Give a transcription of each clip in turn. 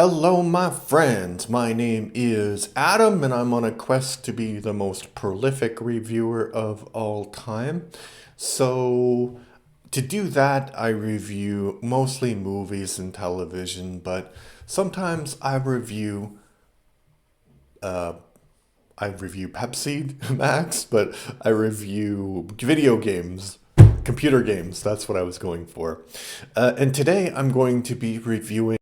Hello, my friends. My name is Adam, and I'm on a quest to be the most prolific reviewer of all time. So, to do that, I review mostly movies and television, but sometimes I review Pepsi Max, but I review video games, computer games. That's what I was going for. And today I'm going to be reviewing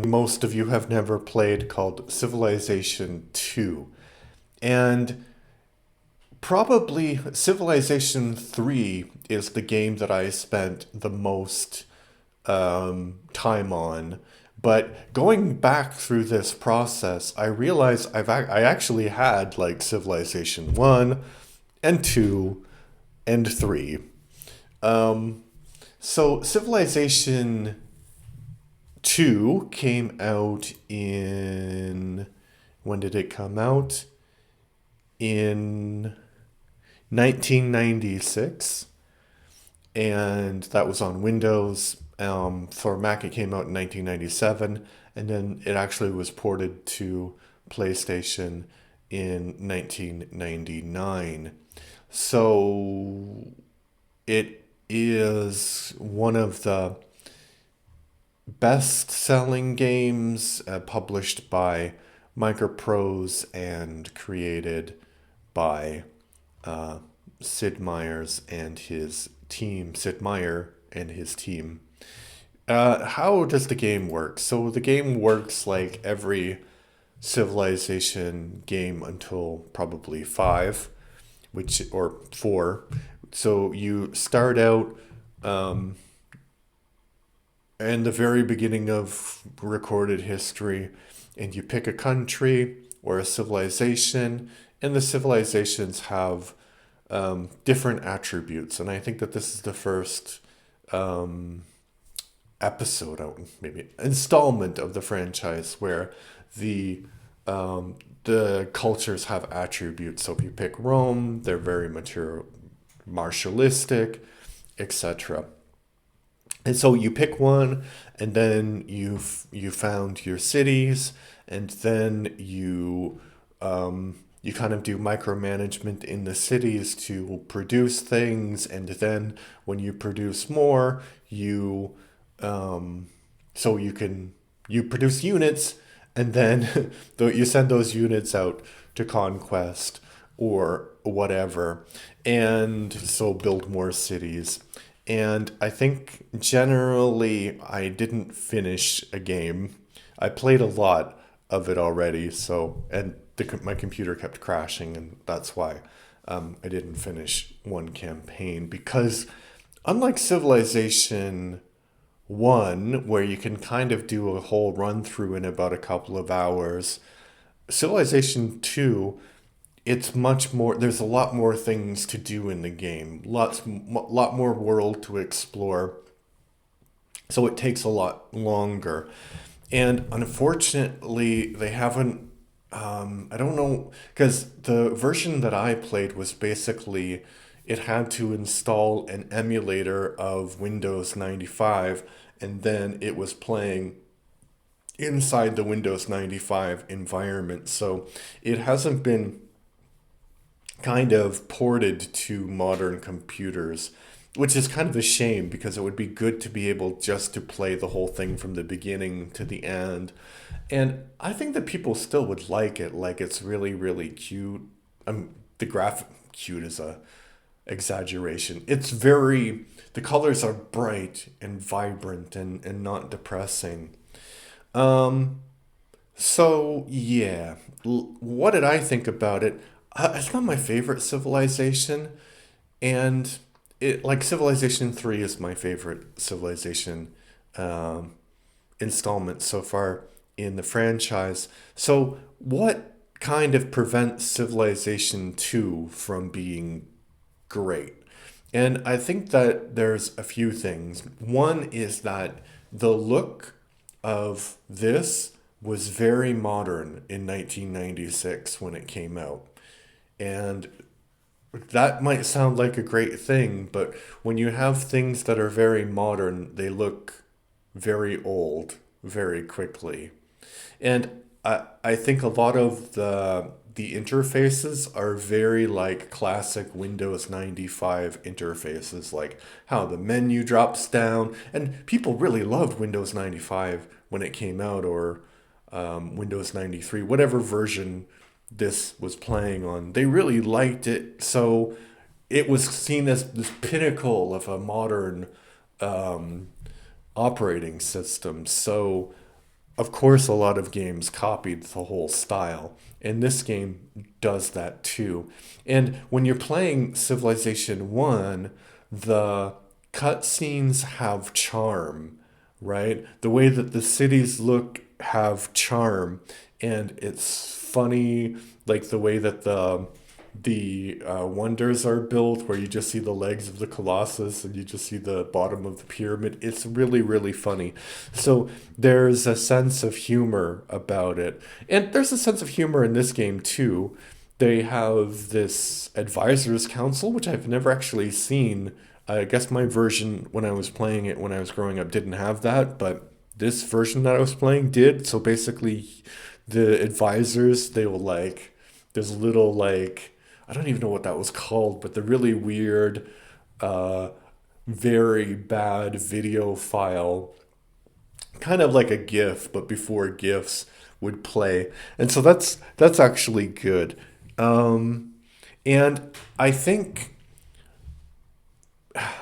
most of you have never played called Civilization 2. And probably Civilization 3 is the game that I spent the most time on. But going back through this process, I realized I actually had like Civilization 1 and 2 and 3. So Civilization 2 came out in. When did it come out? In 1996. And that was on Windows. For Mac, it came out in 1997. And then it actually was ported to PlayStation in 1999. So it is one of the best-selling games published by Microprose and created by uh, Sid Meier's and his team. Sid Meier and his team. How does the game work? So the game works like every Civilization game until probably five, which or four. So you start out in the very beginning of recorded history, and you pick a country or a civilization, and the civilizations have different attributes. And I think that this is the first episode, maybe installment of the franchise where the the cultures have attributes. So if you pick Rome, they're very material, martialistic, etc. And so you pick one, and then you found your cities, and then you kind of do micromanagement in the cities to produce things, and then when you produce more, you so you produce units, and then you send those units out to conquest or whatever, and so build more cities. And I think generally I didn't finish a game. I played a lot of it already, so and my computer kept crashing, and that's why I didn't finish one campaign because unlike Civilization 1, where you can kind of do a whole run through in about a couple of hours, Civilization 2, it's much more, there's a lot more things to do in the game, lot more world to explore, so it takes a lot longer. And unfortunately, they haven't. I don't know, because the version that I played was basically it had to install an emulator of Windows 95, and then it was playing inside the Windows 95 environment. So it hasn't been kind of ported to modern computers, which is kind of a shame because it would be good to be able just to play the whole thing from the beginning to the end. And I think that people still would like it. Like it's really, really cute. The graphic cute is a exaggeration. It's very, the colors are bright and vibrant and not depressing. Um, so yeah, what did I think about it? It's not my favorite civilization, and it like Civilization 3 is my favorite civilization um, installment so far in the franchise. So what kind of prevents Civilization 2 from being great? And I think that there's a few things. One is that the look of this was very modern in 1996 when it came out. And that might sound like a great thing, but when you have things that are very modern, they look very old very quickly. And I think a lot of the interfaces are very like classic Windows 95 interfaces, like how the menu drops down. And people really loved Windows 95 when it came out, or Windows 93, whatever version this was playing on. They really liked it. So it was seen as this pinnacle of a modern operating system. So of course, a lot of games copied the whole style, and this game does that too. And when you're playing Civilization 1, the cutscenes have charm, right? The way that the cities look have charm, and it's funny, like the way that the wonders are built, where you just see the legs of the Colossus and you just see the bottom of the pyramid. It's really, really funny. So there's a sense of humor about it. And there's a sense of humor in this game too. They have this advisors council, which I've never actually seen. I guess my version when I was playing it when I was growing up didn't have that, but this version that I was playing did. So basically, the advisors, they will like, there's little like, I don't even know what that was called, but the really weird, uh, very bad video file, kind of like a GIF, but before GIFs would play, and so that's actually good. And I think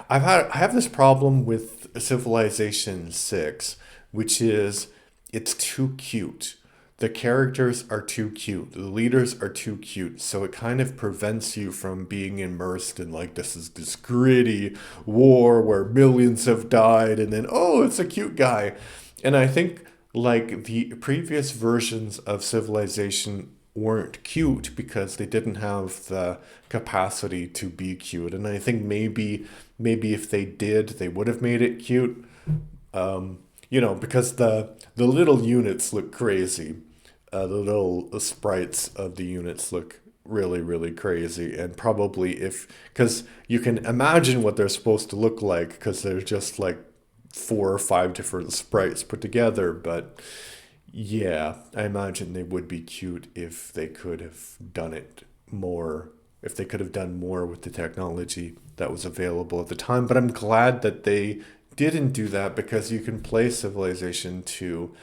I have this problem with Civilization 6, which is it's too cute. The characters are too cute. The leaders are too cute. So it kind of prevents you from being immersed in like this is this gritty war where millions have died and then oh, it's a cute guy. And I think like the previous versions of Civilization weren't cute because they didn't have the capacity to be cute. And I think maybe if they did, they would have made it cute. Because the little units look crazy. The little sprites of the units look really, really crazy. And probably if, because you can imagine what they're supposed to look like, because they're just like four or five different sprites put together. But yeah, I imagine they would be cute if they could have done it more, if they could have done more with the technology that was available at the time. But I'm glad that they didn't do that because you can play Civilization 2,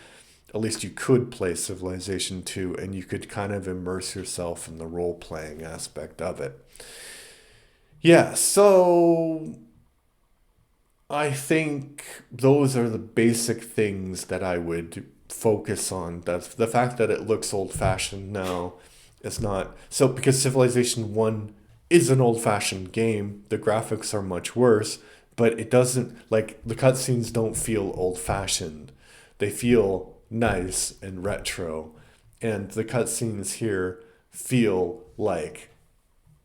at least you could play Civilization 2, and you could kind of immerse yourself in the role playing aspect of it. Yeah, so I think those are the basic things that I would focus on. That's the fact that it looks old fashioned now. It's not so because Civilization 1 is an old fashioned game. The graphics are much worse, but it doesn't like the cutscenes don't feel old fashioned. They feel nice and retro. And the cutscenes here feel like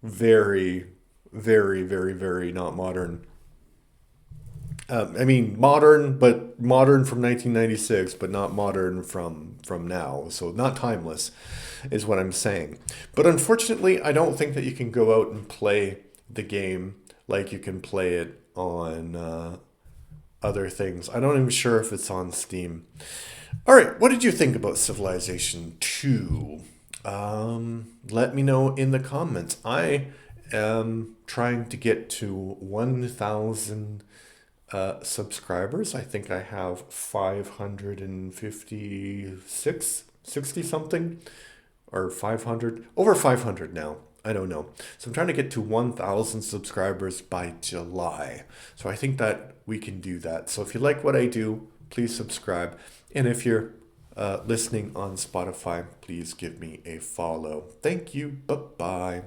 very, very, very, very not modern. I mean, modern, but modern from 1996, but not modern from now. So not timeless, is what I'm saying. But unfortunately, I don't think that you can go out and play the game like you can play it on other things. I'm not even sure if it's on Steam. All right, what did you think about Civilization 2? Let me know in the comments. I am trying to get to 1,000 subscribers. I think I have 556, 60 something, or 500, over 500 now. I don't know. So I'm trying to get to 1,000 subscribers by July. So I think that we can do that. So if you like what I do, please subscribe. And if you're listening on Spotify, please give me a follow. Thank you. Bye bye.